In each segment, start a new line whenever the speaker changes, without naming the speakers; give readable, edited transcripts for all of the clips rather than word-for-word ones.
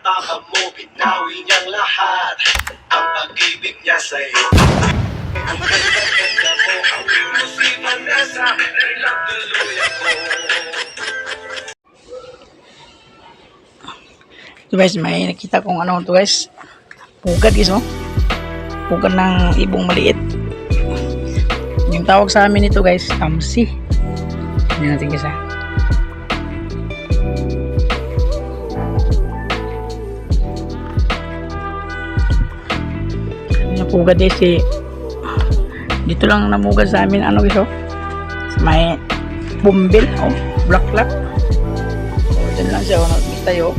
tama mo, binawi niyang lahat ang pag-ibig niya sa'yo. Ang ganda-ganda mo, hawin mo si Vanessa, nailang tuloy ako.
So guys, may nakita kong ano to guys, pugad guys, oh. Pugad ng ibong maliit. Yung tawag sa amin ito guys, tamsi. Hindi natin guys ha. Yung pugad guys eh, dito lang namugad sa amin ano guys, oh. May bumbil, oh, black. Oh, dyan lang siya, oh, nakikita yun.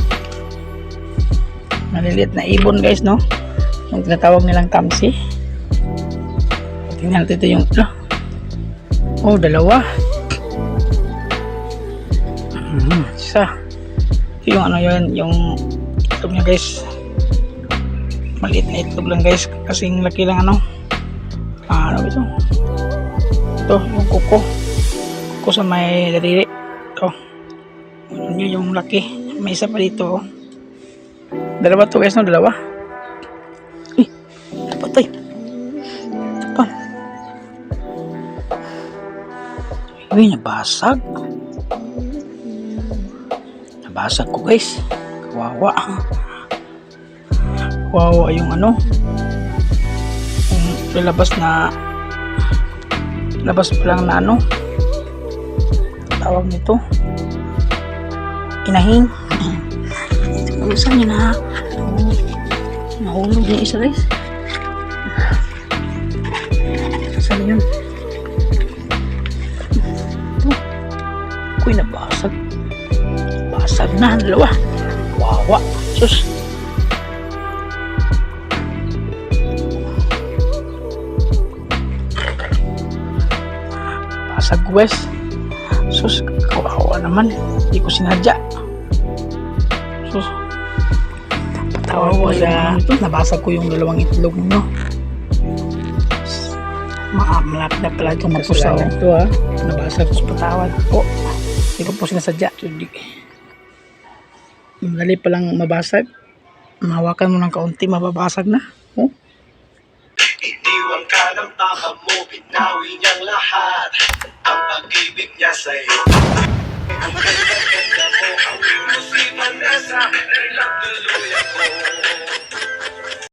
Maliliit na ibon guys, no? Yung tinatawag nilang tamsi. Tingnan natin ito yung oh, dalawa. Isa. Ito yung ano yun, yung itlog niya guys. Maliit na itlog lang guys, kasing laki lang ano. Ano ito? Ito, yung kuko sa may daliri. Ito. Yun yung laki. May isa pa dito, oh. Dalawa to guys, no? Dalawa. Patay. Ito. Uy, nabasag. Nabasag ko guys. Kawawa. Kawawa yung ano. Yung labas pa lang na ano. Tawag nito. Inahing. Saan yun ha? Nahulog yung isa guys. Saan yun? Ito. Uy, nabasag. Basag na. Dalawa. Wawa. Sus. Basag guys. Sus. Kawawa naman. Hindi ko sinadya. Sus. Tawa sa ito, nabasag ko yung dalawang itlog mo. Malapit na pala itong mapusaw. Ito ha, nabasag ko sa patawad po. Hindi ko po sinasadya. Madali palang mabasag. Mahawakan mo ng kaunti, mababasag na. Oh.
Iniwan ka ng tama mo, binawi niyang lahat ang pag-ibig niya sa'yo. Ang ganda-ganda mo, hawin mo si Vanessa, nailang tuloy ako.